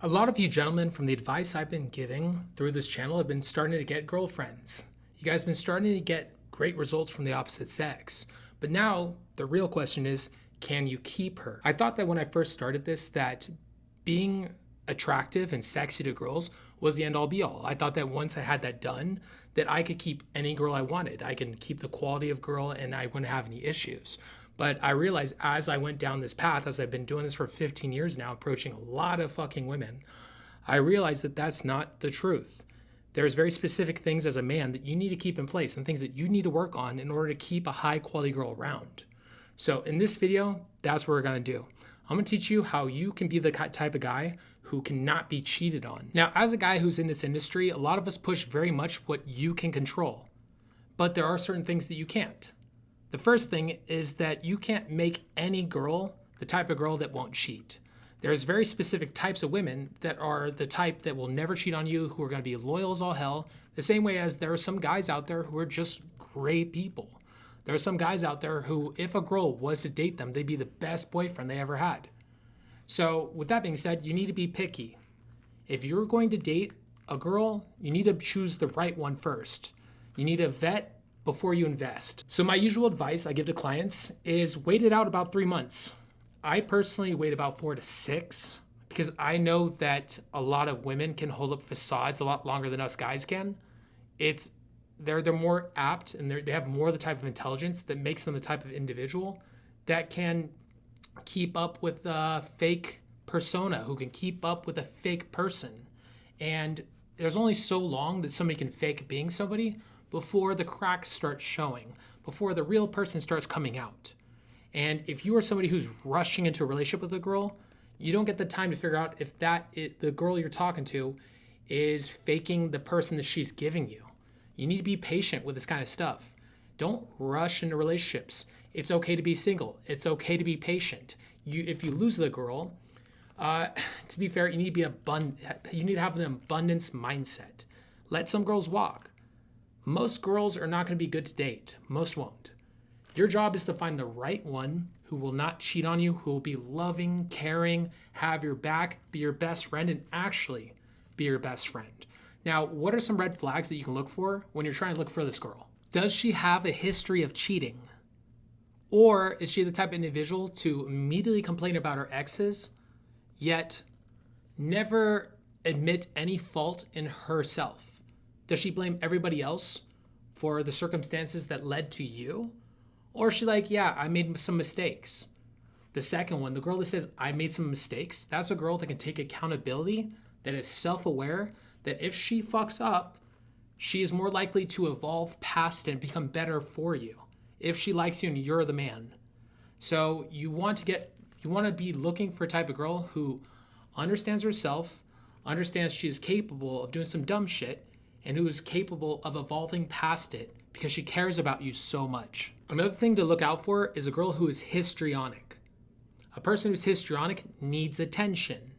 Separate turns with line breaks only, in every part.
A lot of you gentlemen, from the advice I've been giving through this channel, have been starting to get girlfriends. You guys have been starting to get great results from the opposite sex. But now the real question is, can you keep her? I thought that when I first started this, that being attractive and sexy to girls was the end all be all. I thought that once I had that done, that I could keep any girl I wanted. I can keep the quality of girl and I wouldn't have any issues. But I realized as I went down this path, as I've been doing this for 15 years now, approaching a lot of fucking women, I realized that that's not the truth. There's very specific things as a man that you need to keep in place and things that you need to work on in order to keep a high quality girl around. So in this video, that's what we're gonna do. I'm gonna teach you how you can be the type of guy who cannot be cheated on. Now, as a guy who's in this industry, a lot of us push very much what you can control, but there are certain things that you can't. The first thing is that you can't make any girl the type of girl that won't cheat. There's very specific types of women that are the type that will never cheat on you, who are gonna be loyal as all hell, the same way as there are some guys out there who are just great people. There are some guys out there who, if a girl was to date them, they'd be the best boyfriend they ever had. So with that being said, you need to be picky. If you're going to date a girl, you need to choose the right one first. You need to vet before you invest. So my usual advice I give to clients is wait it out about 3 months. I personally wait about 4 to 6 because I know that a lot of women can hold up facades a lot longer than us guys can. They're more apt and they have more of the type of intelligence that makes them the type of individual that can keep up with a fake persona, who can keep up with a fake person. And there's only so long that somebody can fake being somebody before the cracks start showing, before the real person starts coming out. And if you are somebody who's rushing into a relationship with a girl, you don't get the time to figure out if the girl you're talking to is faking the person that she's giving you. You need to be patient with this kind of stuff. Don't rush into relationships. It's okay to be single. It's okay to be patient. If you lose the girl, to be fair, you need to have an abundance mindset. Let some girls walk. Most girls are not going to be good to date. Most won't. Your job is to find the right one who will not cheat on you, who will be loving, caring, have your back, be your best friend, and actually be your best friend. Now, what are some red flags that you can look for when you're trying to look for this girl? Does she have a history of cheating? Or is she the type of individual to immediately complain about her exes, yet never admit any fault in herself? Does she blame everybody else for the circumstances that led to you? Or is she like, yeah, I made some mistakes? The second one, the girl that says, I made some mistakes, that's a girl that can take accountability, that is self-aware, that if she fucks up, she is more likely to evolve past it and become better for you if she likes you and you're the man. So you want to be looking for a type of girl who understands herself, understands she is capable of doing some dumb shit, and who is capable of evolving past it because she cares about you so much. Another thing to look out for is a girl who is histrionic. A person who's histrionic needs attention.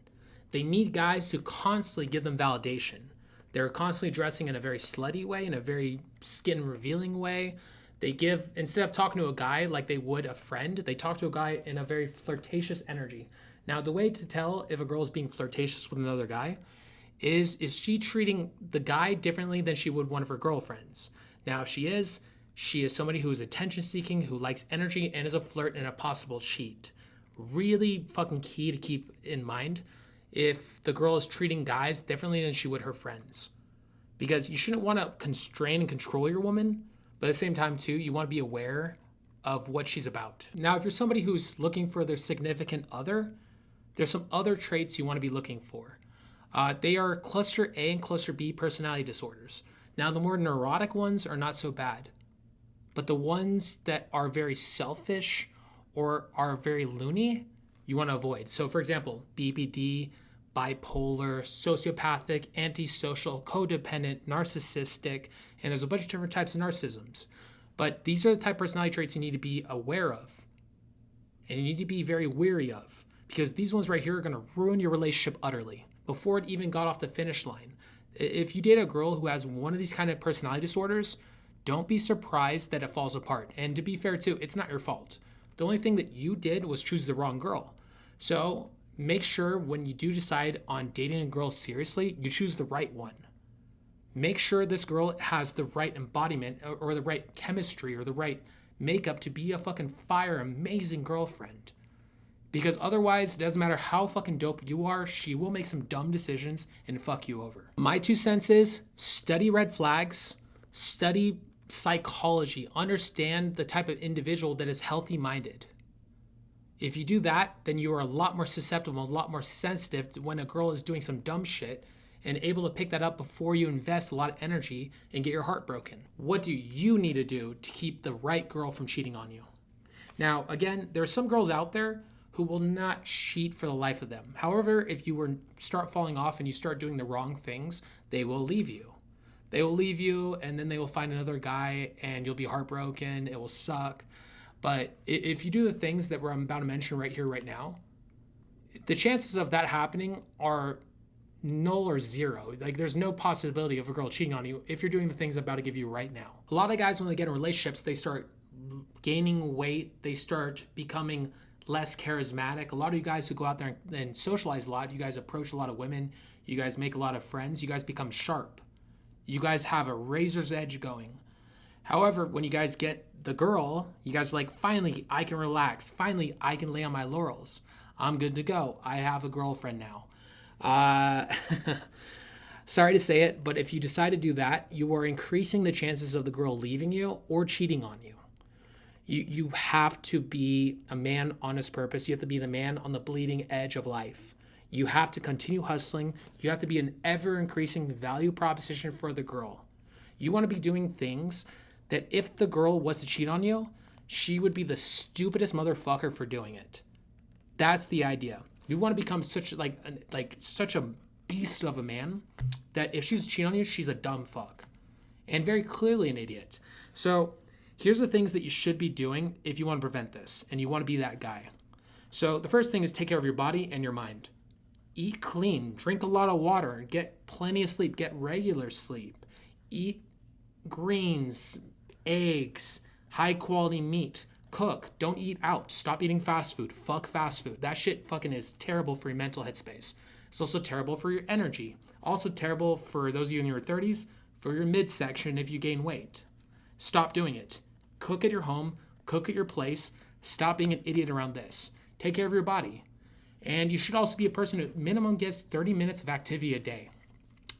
They need guys to constantly give them validation. They're constantly dressing in a very slutty way, in a very skin-revealing way. They give, instead of talking to a guy like they would a friend, they talk to a guy in a very flirtatious energy. Now, the way to tell if a girl is being flirtatious with another guy is she treating the guy differently than she would one of her girlfriends? Now, if she is somebody who is attention-seeking, who likes energy, and is a flirt and a possible cheat. Really fucking key to keep in mind if the girl is treating guys differently than she would her friends. Because you shouldn't want to constrain and control your woman, but at the same time, too, you want to be aware of what she's about. Now, if you're somebody who's looking for their significant other, there's some other traits you want to be looking for. They are cluster A and cluster B personality disorders. Now, the more neurotic ones are not so bad, but the ones that are very selfish or are very loony, you want to avoid. So, for example, BPD, bipolar, sociopathic, antisocial, codependent, narcissistic, and there's a bunch of different types of narcissisms. But these are the type of personality traits you need to be aware of, and you need to be very wary of, because these ones right here are going to ruin your relationship utterly before it even got off the finish line. If you date a girl who has one of these kind of personality disorders, don't be surprised that it falls apart. And to be fair too, it's not your fault. The only thing that you did was choose the wrong girl. So make sure when you do decide on dating a girl seriously, you choose the right one. Make sure this girl has the right embodiment or the right chemistry or the right makeup to be a fucking fire, amazing girlfriend. Because otherwise, it doesn't matter how fucking dope you are, she will make some dumb decisions and fuck you over. My 2 cents is study red flags, study psychology, understand the type of individual that is healthy-minded. If you do that, then you are a lot more susceptible, a lot more sensitive to when a girl is doing some dumb shit and able to pick that up before you invest a lot of energy and get your heart broken. What do you need to do to keep the right girl from cheating on you? Now, again, there are some girls out there who will not cheat for the life of them. However, if you start falling off and you start doing the wrong things, they will leave you. They will leave you and then they will find another guy and you'll be heartbroken. It will suck. But if you do the things that I'm about to mention right here, right now, the chances of that happening are null or zero. Like there's no possibility of a girl cheating on you if you're doing the things I'm about to give you right now. A lot of guys, when they get in relationships, they start gaining weight. They start becoming less charismatic. A lot of you guys who go out there and socialize a lot, you guys approach a lot of women, you guys make a lot of friends, you guys become sharp. You guys have a razor's edge going. However, when you guys get the girl, you guys are like, finally, I can relax. Finally, I can lay on my laurels. I'm good to go. I have a girlfriend now. Sorry to say it, but if you decide to do that, you are increasing the chances of the girl leaving you or cheating on you. You have to be a man on his purpose. You have to be the man on the bleeding edge of life. You have to continue hustling. You have to be an ever-increasing value proposition for the girl. You want to be doing things that if the girl was to cheat on you, she would be the stupidest motherfucker for doing it. That's the idea. You want to become such a beast of a man that if she's cheating on you, she's a dumb fuck. And very clearly an idiot. So here's the things that you should be doing if you want to prevent this and you want to be that guy. So the first thing is take care of your body and your mind. Eat clean, drink a lot of water, get plenty of sleep, get regular sleep. Eat greens, eggs, high quality meat. Cook, don't eat out. Stop eating fast food. Fuck fast food. That shit fucking is terrible for your mental headspace. It's also terrible for your energy. Also terrible for those of you in your 30s, for your midsection if you gain weight. Stop doing it. Cook at your home, cook at your place. Stop being an idiot around this. Take care of your body. And you should also be a person who minimum gets 30 minutes of activity a day.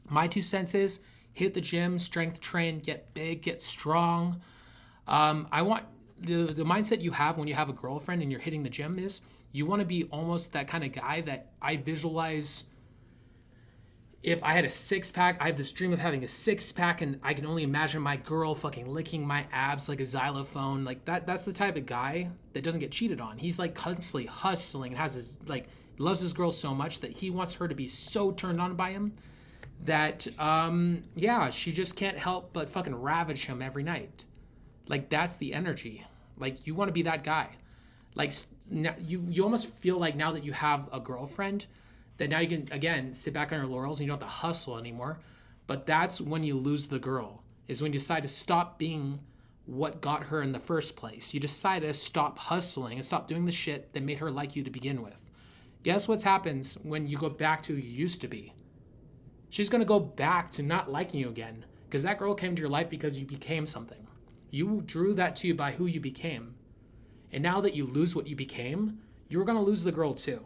My 2 cents is hit the gym, strength train, get big, get strong. I want the mindset you have when you have a girlfriend and you're hitting the gym is you want to be almost that kind of guy that I visualize. If I had a 6-pack, I have this dream of having a 6-pack and I can only imagine my girl fucking licking my abs like a xylophone. Like that's the type of guy that doesn't get cheated on. He's like constantly hustling and has his loves his girl so much that he wants her to be so turned on by him that she just can't help but fucking ravage him every night. Like that's the energy. Like you want to be that guy. Like you almost feel like now that you have a girlfriend that now you can, again, sit back on your laurels and you don't have to hustle anymore. But that's when you lose the girl, is when you decide to stop being what got her in the first place. You decide to stop hustling and stop doing the shit that made her like you to begin with. Guess what happens when you go back to who you used to be? She's going to go back to not liking you again because that girl came to your life because you became something. You drew that to you by who you became. And now that you lose what you became, you're going to lose the girl too.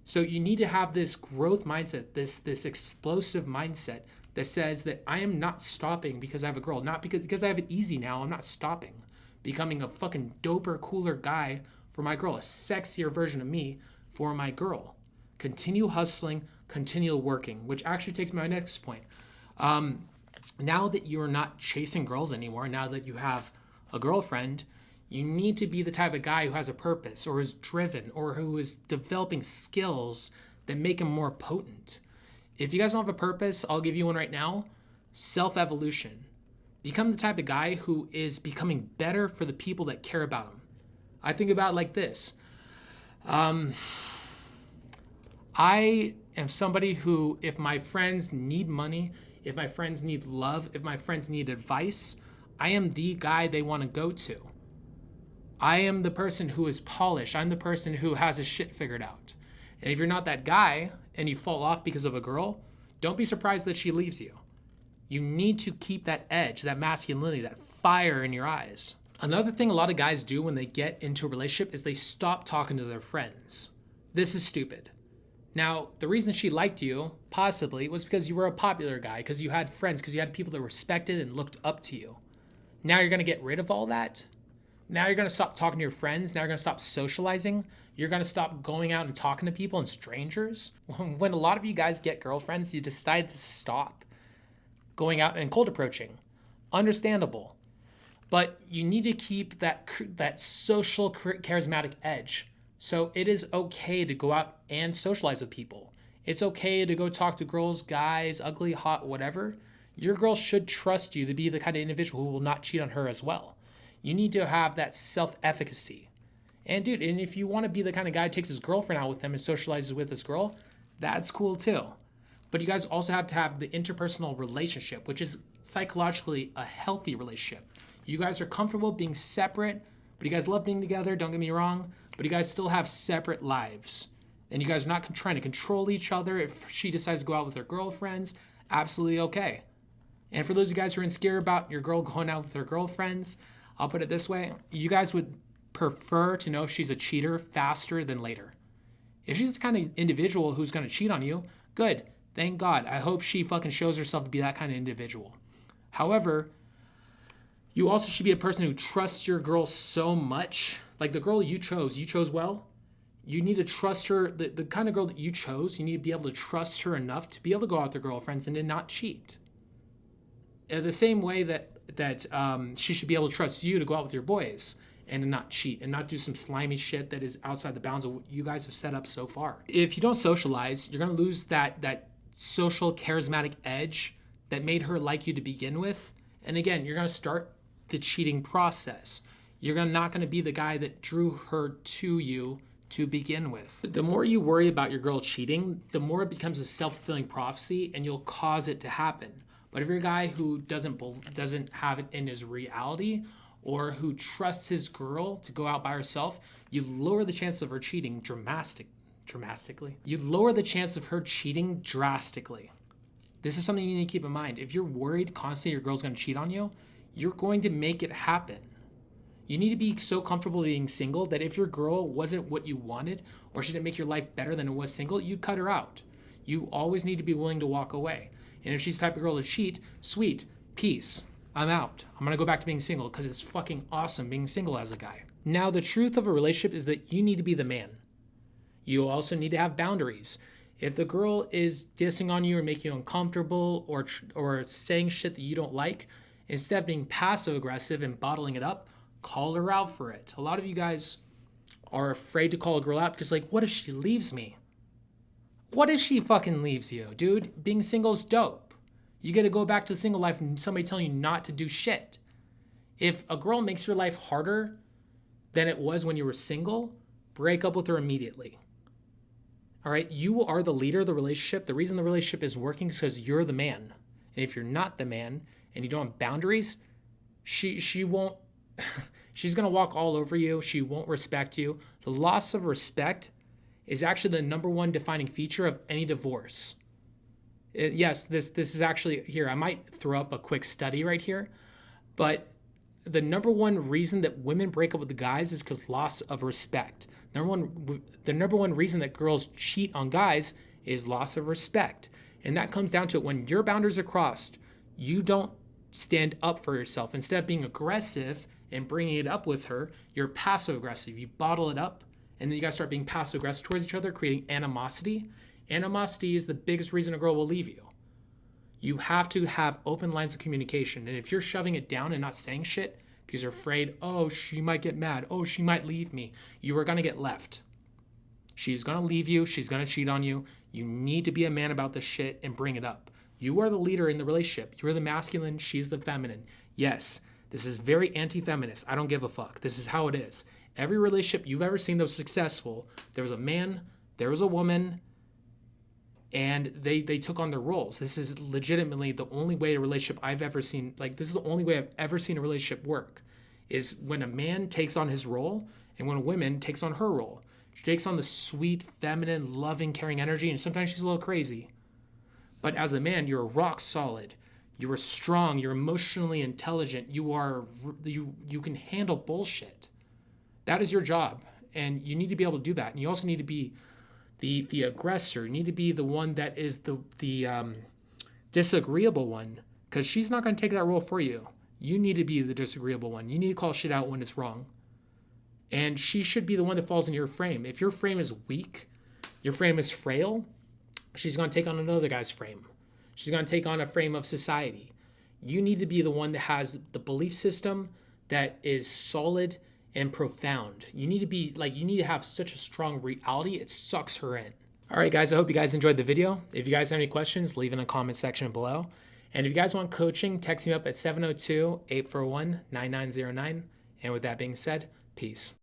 So you need to have this growth mindset, this explosive mindset that says that I am not stopping because I have a girl, not because I have it easy now. I'm not stopping becoming a fucking doper, cooler guy for my girl, a sexier version of me for my girl. Continue hustling, continue working, which actually takes me to my next point. Now that you're not chasing girls anymore, now that you have a girlfriend, you need to be the type of guy who has a purpose or is driven or who is developing skills that make him more potent. If you guys don't have a purpose, I'll give you one right now. Self-evolution. Become the type of guy who is becoming better for the people that care about him. I think about it like this. I am somebody who, if my friends need money, if my friends need love, if my friends need advice, I am the guy they want to go to. I am the person who is polished. I'm the person who has his shit figured out. And if you're not that guy and you fall off because of a girl, don't be surprised that she leaves you. You need to keep that edge, that masculinity, that fire in your eyes. Another thing a lot of guys do when they get into a relationship is they stop talking to their friends. This is stupid. Now, the reason she liked you, possibly, was because you were a popular guy, because you had friends, because you had people that respected and looked up to you. Now you're going to get rid of all that? Now you're going to stop talking to your friends? Now you're going to stop socializing? You're going to stop going out and talking to people and strangers? When a lot of you guys get girlfriends, you decide to stop going out and cold approaching. Understandable. But you need to keep that social charismatic edge. So it is okay to go out and socialize with people. It's okay to go talk to girls, guys, ugly, hot, whatever. Your girl should trust you to be the kind of individual who will not cheat on her as well. You need to have that self-efficacy. And dude, and if you want to be the kind of guy who takes his girlfriend out with him and socializes with this girl, that's cool too. But you guys also have to have the interpersonal relationship, which is psychologically a healthy relationship. You guys are comfortable being separate, but you guys love being together, don't get me wrong, but you guys still have separate lives. And you guys are not trying to control each other. If she decides to go out with her girlfriends, absolutely okay. And for those of you guys who are insecure about your girl going out with her girlfriends, I'll put it this way. You guys would prefer to know if she's a cheater faster than later. If she's the kind of individual who's going to cheat on you, good. Thank God. I hope she fucking shows herself to be that kind of individual. However, you also should be a person who trusts your girl so much. Like the girl you chose well. You need to trust her. The kind of girl that you chose, you need to be able to trust her enough to be able to go out with her girlfriends and to not cheat. The same way that she should be able to trust you to go out with your boys and to not cheat and not do some slimy shit that is outside the bounds of what you guys have set up so far. If you don't socialize, you're going to lose that social charismatic edge that made her like you to begin with. And again, you're going to start the cheating process. You're not going to be the guy that drew her to you to begin with. The more you worry about your girl cheating, the more it becomes a self-fulfilling prophecy and you'll cause it to happen. But if you're a guy who doesn't have it in his reality or who trusts his girl to go out by herself, you lower the chance of her cheating drastically. You lower the chance of her cheating drastically. This is something you need to keep in mind. If you're worried constantly your girl's going to cheat on you, you're going to make it happen. You need to be so comfortable being single that if your girl wasn't what you wanted or she didn't make your life better than it was single, you'd cut her out. You always need to be willing to walk away. And if she's the type of girl to cheat, sweet, peace, I'm out. I'm going to go back to being single because it's fucking awesome being single as a guy. Now, the truth of a relationship is that you need to be the man. You also need to have boundaries. If the girl is dissing on you or making you uncomfortable or saying shit that you don't like, instead of being passive aggressive and bottling it up, call her out for it. A lot of you guys are afraid to call a girl out because like, what if she leaves me? What if she fucking leaves you, dude? Being single is dope. You get to go back to single life and somebody telling you not to do shit. If a girl makes your life harder than it was when you were single, break up with her immediately. All right, you are the leader of the relationship. The reason the relationship is working is because you're the man. And if you're not the man and you don't have boundaries, she won't, she's going to walk all over you. She won't respect you. The loss of respect is actually the number one defining feature of any divorce. Yes, this is actually, here, I might throw up a quick study right here, but the number one reason that women break up with the guys is because loss of respect. The number one reason that girls cheat on guys is loss of respect. And that comes down to when your boundaries are crossed, you don't stand up for yourself. Instead of being aggressive and bringing it up with her, you're passive aggressive. You bottle it up, and then you guys start being passive aggressive towards each other, creating animosity. Animosity is the biggest reason a girl will leave you. You have to have open lines of communication. And if you're shoving it down and not saying shit because you're afraid, oh, she might get mad, oh, she might leave me, you are going to get left. She's going to leave you. She's going to cheat on you. You need to be a man about this shit and bring it up. You are the leader in the relationship. You're the masculine. She's the feminine. Yes, this is very anti-feminist. I don't give a fuck. This is how it is. Every relationship you've ever seen that was successful, there was a man, there was a woman, and they took on their roles. This is legitimately the only way a relationship I've ever seen, like this is the only way I've ever seen a relationship work, is when a man takes on his role and when a woman takes on her role. She takes on the sweet, feminine, loving, caring energy, and sometimes she's a little crazy. But as a man, you're rock solid. You are strong. You're emotionally intelligent. You can handle bullshit. That is your job, and you need to be able to do that. And you also need to be the aggressor. You need to be the one that is the disagreeable one, because she's not going to take that role for you. You need to be the disagreeable one. You need to call shit out when it's wrong. And she should be the one that falls in your frame. If your frame is weak, your frame is frail, she's going to take on another guy's frame. She's going to take on a frame of society. You need to be the one that has the belief system that is solid and profound. You need to have such a strong reality, it sucks her in. All right, guys, I hope you guys enjoyed the video. If you guys have any questions, leave in the comment section below. And if you guys want coaching, text me up at 702-841-9909. And with that being said, peace.